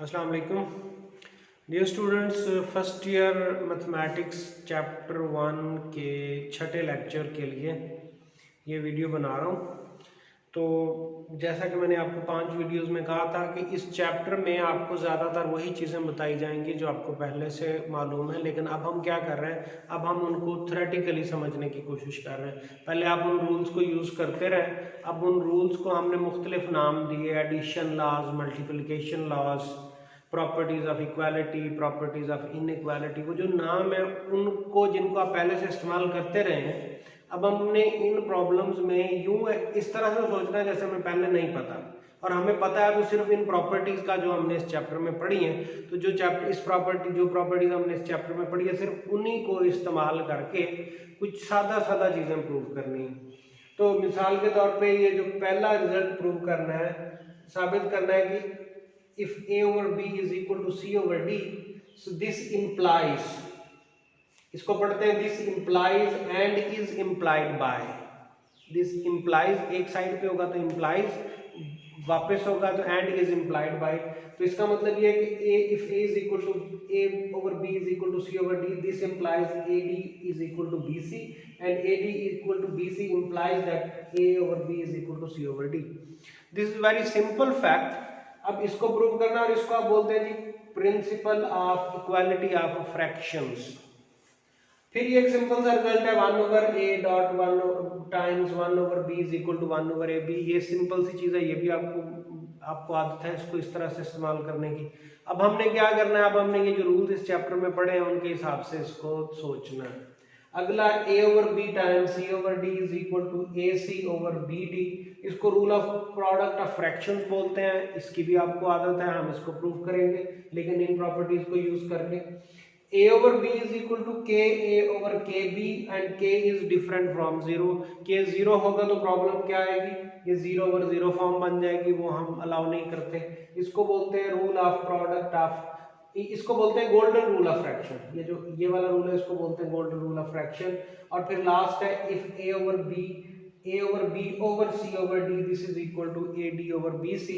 अस्सलाम वालेकुम dear students. First year mathematics chapter 1 के छठे लेक्चर के लिए ये वीडियो बना रहा हूँ। तो जैसा कि मैंने आपको 5 वीडियोस में कहा था कि इस चैप्टर में आपको ज़्यादातर वही चीज़ें बताई जाएंगी जो आपको पहले से मालूम है, लेकिन अब हम क्या कर रहे हैं, अब हम उनको थ्योरेटिकली समझने की कोशिश कर रहे हैं। पहले आप उन रूल्स को यूज़ करते रहे, अब उन रूल्स को हमने मुख्तलिफ नाम दिए, addition laws, multiplication laws, properties of equality, properties of inequality. वो जो नाम है उनको, जिनको आप पहले से इस्तेमाल करते रहे हैं, अब हमने इन प्रॉब्लम्स में यूं इस तरह से सोचना है जैसे हमें पहले नहीं पता और हमें पता है तो सिर्फ इन प्रॉपर्टीज़ का जो हमने इस चैप्टर में पढ़ी है, तो जो प्रॉपर्टीज़ हमने इस चैप्टर में पढ़ी है सिर्फ उन्हीं को इस्तेमाल करके कुछ सादा सादा चीज़ें प्रूव करनी है। तो मिसाल के तौर पे ये जो पहला रिजल्ट प्रूव करना है, साबित करना है कि if a over b is equal to c over d, so this implies, इसको पढ़ते हैं this implies and is implied by, this implies एक साइड पे होगा तो implies, वापस होगा तो and is implied by। तो इसका मतलब ये है कि if a is equal to a over b is equal to c over d, this implies ad is equal to bc and ad is equal to bc implies that a over b is equal to c over d। This is very simple fact। अब इसको prove करना, और इसको आप बोलते हैं जी principle of equality of fractions. फिर ये एक सिंपल सा रिजल्ट है 1 over a dot 1 times 1 over b is equal to 1 over ab। ये सिंपल सी चीज है, ये भी आपको आदत है इसको इस तरह से इस्तेमाल करने की। अब हमने क्या करना है, अब हमने ये जो रूल्स इस चैप्टर में पढ़े हैं उनके हिसाब से इसको सोचना है। अगला a over b times c over d is equal to ac over bd। इसको rule of product of fractions बोलते हैं, इसकी भी आपको आदत है, हम इसको प्रूव करेंगे लेकिन इन प्रॉपर्टीज को यूज करके। a over b is equal to k a over k b and k is different from 0। k 0 होगा तो प्रॉब्लम क्या आएगी, ये 0 ओवर 0 फॉर्म बन जाएगी, वो हम अलाउ नहीं करते। इसको बोलते हैं रूल ऑफ प्रोडक्ट ऑफ, इसको बोलते हैं गोल्डन रूल ऑफ फ्रैक्शन। ये वाला रूल है, इसको बोलते हैं गोल्डन रूल ऑफ फ्रैक्शन। और फिर लास्ट है if a over b over c over d this is equal to ad over bc,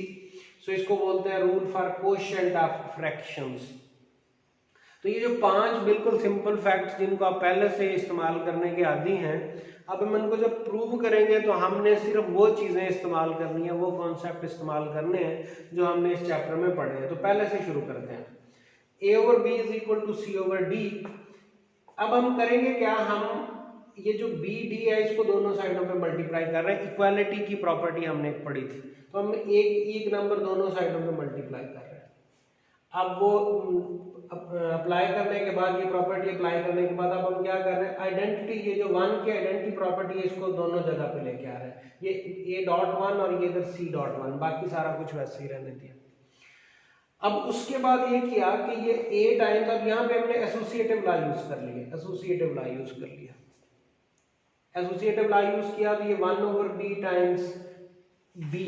so इसको बोलते हैं rule for coefficient of fractions. तो ये जो 5 बिल्कुल सिंपल फैक्ट्स जिनको आप पहले से इस्तेमाल करने के आदी हैं, अब हम इनको जब प्रूव करेंगे तो हमने सिर्फ वो चीजें इस्तेमाल करनी है, वो कॉन्सेप्ट इस्तेमाल करने हैं जो हमने इस चैप्टर में पढ़े हैं। तो पहले से शुरू करते हैं। a over b is equal to c over d। अब हम करेंगे क्या, हम ये जो b d है इसको दोनों साइडों पे मल्टीप्लाई कर रहे हैं। इक्वालिटी की प्रॉपर्टी हमने एक पढ़ी थी, तो हम एक नंबर दोनों साइडों पे मल्टीप्लाई कर रहे हैं। अब वो अप्लाई करने के बाद, ये प्रॉपर्टी अप्लाई करने के बाद अब हम क्या कर रहे हैं, आइडेंटिटी, ये जो 1 की आइडेंटिटी प्रॉपर्टी है इसको दोनों जगह पे लेके आ रहे हैं। ये a डॉट 1 और ये इधर c डॉट 1, बाकी सारा कुछ वैसे ही रहने दिया। अब उसके बाद ये किया कि ये a टाइम्स, अब यहाँ पे हमने एसोसिएटिव लॉ यूज कर लिया, एसोसिएटिव लॉ यूज कर लिया, एसोसिएटिव लॉ यूज किया तो ये 1 ओवर b टाइम्स b,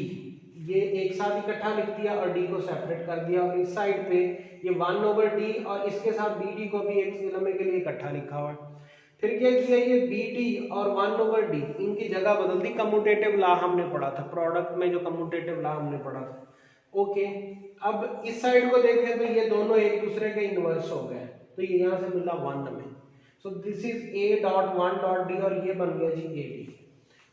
ये एक साथ इकट्ठा लिख दिया और d को सेपरेट कर दिया, और इस साइड पे ये 1 ओवर d और इसके साथ bd को भी एक लम्हे के लिए इकट्ठा लिखा हुआ है। फिर क्या किया, ये bd और 1 ओवर d इनकी जगह बदल दी। कम्यूटेटिव लॉ हमने पढ़ा था, प्रोडक्ट में जो कम्यूटेटिव लॉ हमने पढ़ा था। ओके, अब इस साइड को देखें तो ये दोनों एक दूसरे के इनवर्स हो गए, तो ये यहाँ से मिला 1 में, so this is a dot 1 dot d और ये बन गया जी ad।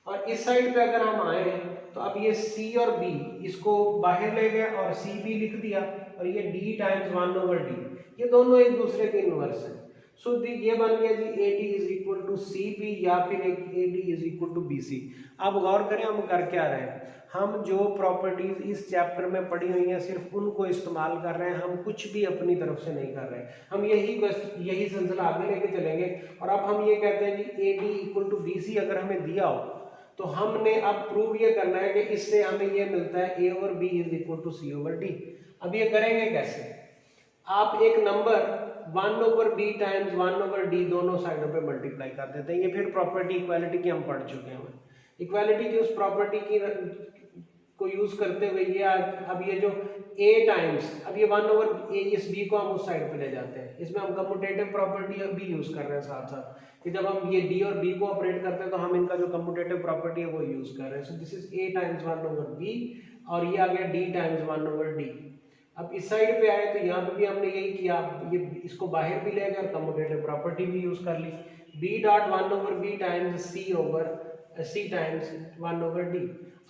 और इस साइड पे अगर हम आए तो अब ये c और b इसको बाहर ले गए और c भी लिख दिया, और ये d टाइम्स 1 ओवर d, ये दोनों एक दूसरे के इनवर्स हैं। सो ये बन गया जी ad is equal to cb या फिर ad is equal to bc। अब गौर करें हम कर क्या रहे हैं, हम जो प्रॉपर्टीज इस चैप्टर में पढ़ी हुई हैं सिर्फ उनको इस्तेमाल कर रहे हैं, हम कुछ भी अपनी तरफ से नहीं कर रहे हैं। हम यही सिलसिला आगे लेके चलेंगे। और अब हम ये कहते हैं कि ad इक्वल टू bc अगर हमें दिया हो तो हमने अब प्रूव ये करना है कि इससे हमें ये मिलता है a over b is equal to c over d। अब ये करेंगे कैसे, आप एक number 1 over b times 1 over d दोनों साइडों पे मल्टीप्लाई कर देते हैं। ये फिर प्रॉपर्टी इक्वालिटी की हम पढ़ चुके हैं। इक्वालिटी की उस प्रॉपर्टी की को यूज करते हुए ये अब ये जो a टाइम्स, अब ये 1 ओवर a, इस b को हम उस साइड पे ले जाते हैं, इसमें हम कम्यूटेटिव प्रॉपर्टी भी यूज कर रहे हैं साथ साथ, कि जब हम ये d और b को ऑपरेट करते हैं तो हम इनका जो कम्यूटेटिव प्रॉपर्टी है वो यूज कर रहे हैं। So this is a times 1 over b और ये आ गया d टाइम्स 1 ओवर d। अब इस साइड पे आए तो यहाँ पे भी हमने यही किया, ये इसको बाहर भी ले गए और कम्यूटेटिव प्रॉपर्टी भी यूज कर ली, B dot one over B times C over C times one over D.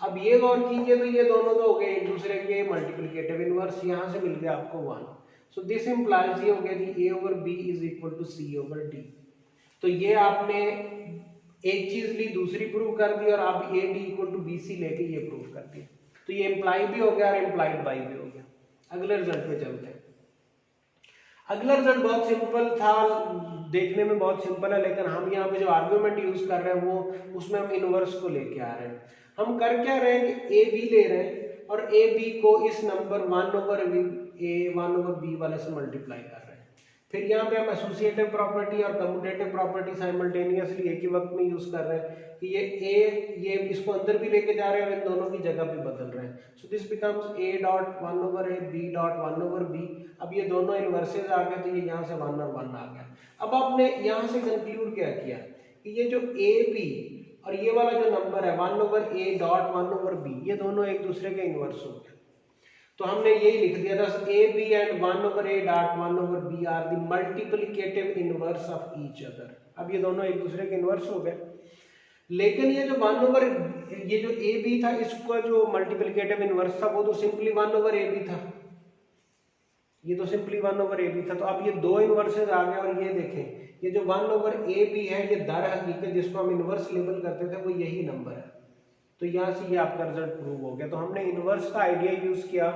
अब ये गौर कीजिए तो ये दोनों तो हो गए एक दूसरे के मल्टीप्लिकेटिव इनवर्स, यहाँ से मिल गया आपको वन। सो दिस इंप्लाइज ये हो गया कि A over B is equal to C over D. तो ये आपने एक चीज ली दूसरी प्रूव कर दी और आप A D equal to B C लेके ये प्रूव कर दिया। तो ये इम्प्लाई भी हो गया और इम्प्लाइड बाई भी हो गया। अगले रिजल्ट पे चलते हैं। अगला रिजल्ट बहुत सिंपल था, देखने में बहुत सिंपल है, लेकिन हम यहाँ पे जो आर्ग्यूमेंट यूज कर रहे हैं वो उसमें हम इनवर्स को लेके आ रहे हैं। हम कर क्या रहे हैं कि ए बी ले रहे हैं और ए बी को इस नंबर वन ओवर बी वाले से मल्टीप्लाई कर रहे हैं। फिर यहाँ पे हम एसोसिएटिव प्रॉपर्टी और कम्यूटेटिव प्रॉपर्टी साइमल्टेनियसली एक ही वक्त में यूज कर रहे हैं कि ये इसको अंदर भी लेके जा रहे हैं और इन दोनों की जगह भी बदल रहे हैं। So this becomes A dot one over A B dot one over B. अब ये दोनों इनवर्सेस आ गए तो ये यहाँ से वन और वन आ गया। अब आपने यहाँ से कंक्लूड क्या किया कि ये जो ए बी और ये वाला जो नंबर है one over A dot one over B, ये दोनों एक दूसरे के इनवर्स हो गए। तो हमने यही लिख दिया था A B and one over A dot one over B are the multiplicative inverse of each other. अब ये दोनों एक दूसरे के इनवर्स हो गए, लेकिन ये जो वन ओवर ये जो ए बी था इसका जो मल्टीप्लिकेटिव इनवर्स था वो तो simply one over A B था, ये तो simply one over A B था। तो अब ये दो इनवर्सेस आ गए और ये देखें ये जो वन ओवर ए बी है ये दर हकीकत जिसको हम इनवर्स लेबल करते थे वो यही नंबर है। तो यहाँ से ये आपका रिजल्ट प्रूव हो गया। तो हमने इनवर्स का आइडिया यूज किया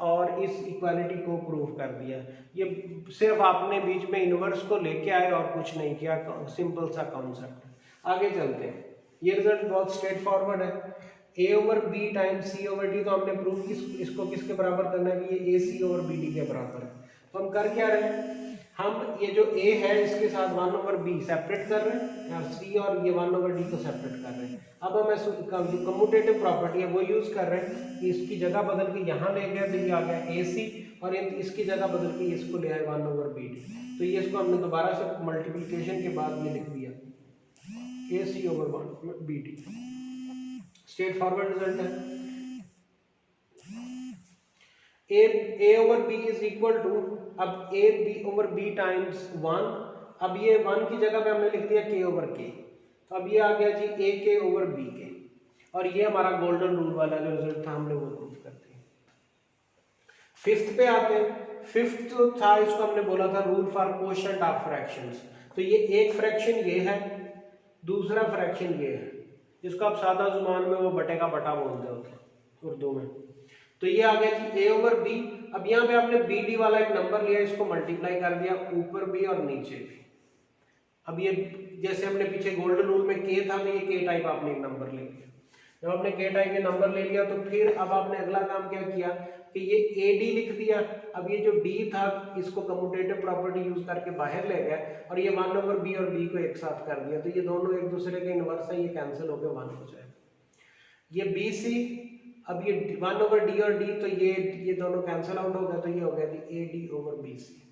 और इस इक्वालिटी को प्रूव कर दिया। ये सिर्फ आपने बीच में इनवर्स को लेके आए और कुछ नहीं किया, सिंपल सा कॉन्सेप्ट। आगे चलते हैं। ये रिजल्ट बहुत स्ट्रेट फॉरवर्ड है। A over B times C over D, तो हमने प्रूव इसको किसके बराबर करना है कि ये ए सी ओवर बी डी के बराबर है। तो हम कर क्या रहे हैं, हम ये जो ए है इसके साथ वन ओवर बी सेपरेट कर रहे हैं और सी और ये वन ओवर डी को सेपरेट कर रहे हैं। अब हम जो कम्यूटेटिव प्रॉपर्टी है वो यूज कर रहे हैं कि इसकी जगह बदल के यहाँ ले गए तो ये आ गया ए सी और इसकी जगह बदल के इसको ले आए वन ओवर बी डी। तो ये इसको हमने दोबारा से मल्टीप्लिकेशन के बाद ये लिख दिया A C over one B D. Straightforward result है। A over B is equal to, अब A B over B times one, अब ये वन की जगह पे हमने लिख दिया के ओवर के। तो अब ये आ गया जी ए के ओवर बी के, और ये हमारा गोल्डन रूल वाला जो रिजल्ट था हमने वो प्रूव करते हैं। फिफ्थ पे आते हैं। फिफ्थ जो था इसको हमने बोला था rule for quotient of fractions. तो ये एक फ्रैक्शन ये है, दूसरा फ्रैक्शन ये है, जिसको आप सादा जुबान में वो बटे का बटा बोलते होते उर्दू में। तो ये आ गया जी ए ओवर बी। अब यहाँ पे आपने बी डी वाला एक नंबर लिया, इसको मल्टीप्लाई कर दिया ऊपर भी और नीचे भी। अब ये जैसे हमने पीछे गोल्डन रूल में के था तो ये के टाइप आपने एक नंबर ले लिया। जब आपने के टाइप के नंबर ले लिया तो फिर अब आपने अगला काम क्या किया कि ये ए डी लिख दिया। अब ये जो डी था इसको कम्यूटेटिव प्रॉपर्टी यूज करके बाहर ले गया और ये वन ओवर बी और बी को एक साथ कर दिया। तो ये दोनों एक दूसरे के इनवर्स है, ये कैंसिल होकर वन हो जाएगा। ये बी सी, अब ये वन ओवर डी और डी, तो ये दोनों कैंसिल आउट हो गया, तो ये हो गया जी A D over B C.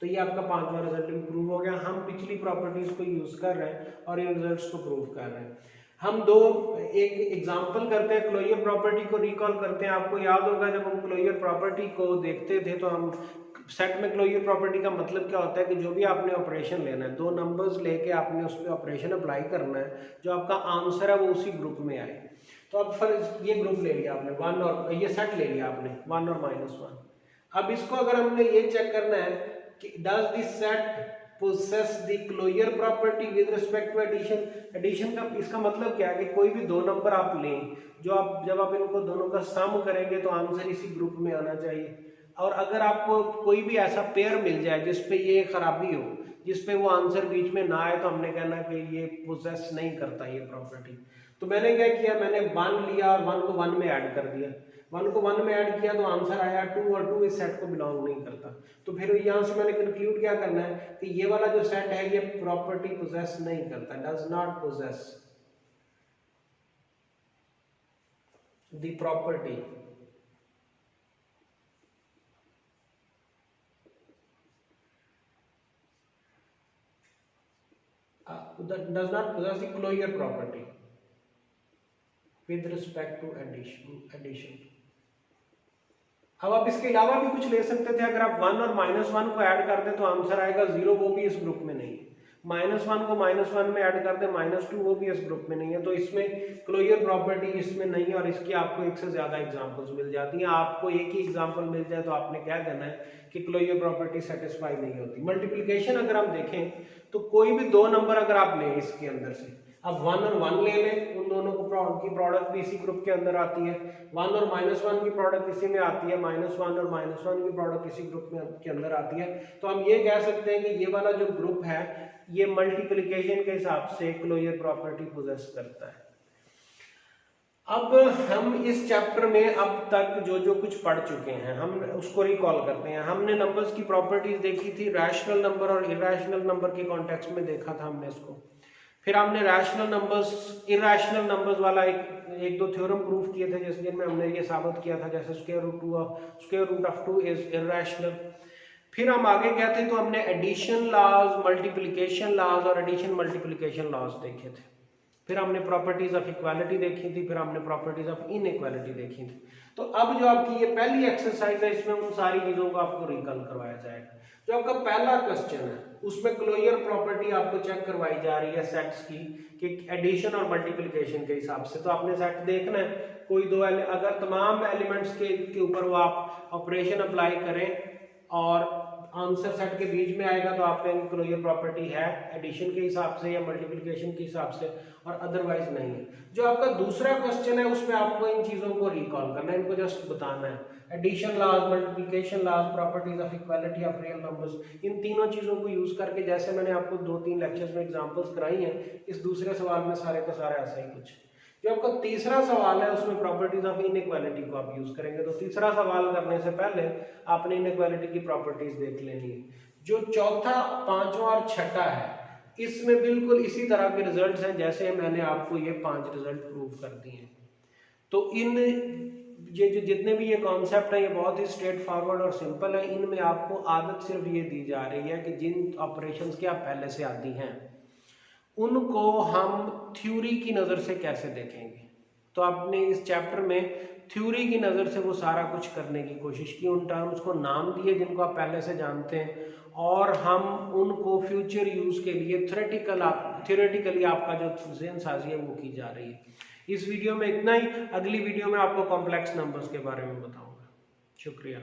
तो ये आपका पांचवा रिजल्ट भी प्रूव हो गया। हम पिछली प्रॉपर्टीज को यूज कर रहे हैं और इन रिजल्ट्स को प्रूव कर रहे हैं। हम एक एग्जांपल करते हैं, क्लोजर प्रॉपर्टी को रिकॉल करते हैं। आपको याद होगा जब हम क्लोजर प्रॉपर्टी को देखते थे तो हम सेट में क्लोजर प्रॉपर्टी का मतलब क्या होता है कि जो भी आपने ऑपरेशन लेना है, दो नंबर्स लेके आपने उस पर ऑपरेशन अप्लाई करना है, जो आपका आंसर है वो उसी ग्रुप में आए। तो अब फर्ज ये ग्रुप ले लिया आपने वन, और ये सेट ले लिया आपने वन और माइनस वन। अब इसको अगर हमने ये चेक करना है कि does this set possess the closure property with respect to addition। Addition का इसका मतलब क्या है कि कोई भी दो नंबर आप लें, जो आप जब आप इनको दोनों का सम करेंगे तो आंसर इसी ग्रुप में आना चाहिए। और अगर आपको कोई भी ऐसा पेयर मिल जाए जिसपे ये खराबी हो, जिसपे वो आंसर बीच में ना आए, तो हमने कहना कि ये पोजेस नहीं करता ये प्रॉपर्टी। तो मैंने क्या किया, मैंने वन लिया और वन को वन में ऐड कर दिया। वन को वन में ऐड किया तो आंसर आया टू, और टू इस सेट को बिलोंग नहीं करता। तो फिर यहाँ से मैंने कंक्लूड क्या करना है कि ये वाला जो सेट है ये प्रॉपर्टी पोजेस नहीं करता, does not possess the property does not possess the closure property with respect to addition। अब आप इसके अलावा भी कुछ ले सकते थे, अगर आप 1 और -1 को ऐड कर दें तो आंसर आएगा 0, वो भी इस ग्रुप में नहीं है। -1 को -1 में ऐड कर दे, -2 वो भी इस ग्रुप में नहीं है। तो इसमें क्लोजर प्रॉपर्टी इसमें नहीं है और इसकी आपको एक से ज्यादा एग्जांपल्स मिल जाती हैं। आपको एक ही एग्जांपल मिल जाए तो आपने क्या देना है कि क्लोजर प्रॉपर्टी सेटिस्फाई नहीं होती। मल्टीप्लिकेशन अगर हम देखें तो कोई भी दो नंबर अगर आप लें इसके अंदर से, अब 1 और 1 ले लें, उन दोनों को की प्रोडक्ट भी इसी ग्रुप के अंदर आती है। 1 और -1 की प्रोडक्ट इसी में आती है, -1 और -1 की प्रोडक्ट इसी ग्रुप में के अंदर आती है। तो हम ये कह सकते हैं कि ये वाला जो ग्रुप है ये मल्टीप्लिकेशन के हिसाब से क्लोजर प्रॉपर्टी पोजेस करता है। अब हम इस चैप्टर में अब तक जो जो कुछ पढ़ चुके हैं हम उसको रिकॉल करते हैं। हमने नंबर्स की प्रॉपर्टीज देखी थी, रैशनल नंबर और इरैशनल नंबर के कॉन्टेक्स्ट में देखा था हमने इसको। फिर हमने रैशनल नंबर्स, इरैशनल नंबर्स वाला एक दो थ्योरम प्रूव किए थे जिसमें हमने ये साबित किया था, जैसे square root of 2 is irrational. फिर हम आगे गए थे तो हमने एडिशन लॉज, मल्टीप्लिकेशन लॉज और एडिशन मल्टीप्लिकेशन लॉज देखे थे। फिर हमने प्रॉपर्टीज ऑफ इक्वालिटी देखी थी, फिर हमने प्रॉपर्टीज ऑफ इनइक्वालिटी देखी थी। तो अब जो आपकी ये पहली एक्सरसाइज है इसमें उन सारी चीजों को आपको रिकॉल करवाया जाएगा। जो आपका पहला क्वेश्चन है उसमें क्लोजर प्रॉपर्टी आपको चेक करवाई जा रही है सेट्स की कि एडिशन और मल्टीप्लिकेशन के हिसाब से। तो आपने सेट देखना है, कोई दो अगर तमाम एलिमेंट्स के ऊपर वो आप ऑपरेशन अप्लाई करें और आंसर सेट के बीच में आएगा तो आपके क्लोजर प्रॉपर्टी है एडिशन के हिसाब से या मल्टीप्लिकेशन के हिसाब से, और अदरवाइज नहीं है। जो आपका दूसरा क्वेश्चन है उसमें आपको इन चीजों को रिकॉल करना है, इनको जस्ट बताना है। Addition laws, multiplication laws, properties of equality of real numbers, इन तीनों चीजों को यूज करके जैसे मैंने आपको 2-3 लेक्चर्स में एग्जांपल्स कराई हैं, इस दूसरे सवाल में सारे का सारा ऐसा ही कुछ। जो आपका तीसरा सवाल है उसमें प्रॉपर्टीज ऑफ इनइक्वालिटी को आप यूज करेंगे। तो तीसरा सवाल करने से पहले आपने इनइक्वालिटी की प्रॉपर्टीज देख लेनी है। जो चौथा, पांचवा और छठा है इसमें बिल्कुल इसी तरह के रिजल्ट्स हैं जैसे मैंने आपको ये 5 रिजल्ट प्रूव कर दिए हैं। तो इन ये जो जितने भी ये कॉन्सेप्ट है ये बहुत ही स्ट्रेट फॉरवर्ड और सिंपल है। इनमें आपको आदत सिर्फ ये दी जा रही है कि जिन ऑपरेशंस के आप पहले से आदी हैं उनको हम थ्योरी की नज़र से कैसे देखेंगे। तो आपने इस चैप्टर में थ्योरी की नज़र से वो सारा कुछ करने की कोशिश की, उन टर्म्स को नाम दिए जिनको आप पहले से जानते हैं और हम उनको फ्यूचर यूज़ के लिए थ्योरेटिकली आपका जो ज़हन साजी है वो की जा रही है। इस वीडियो में इतना ही। अगली वीडियो में आपको कॉम्प्लेक्स नंबर्स के बारे में बताऊँगा। शुक्रिया।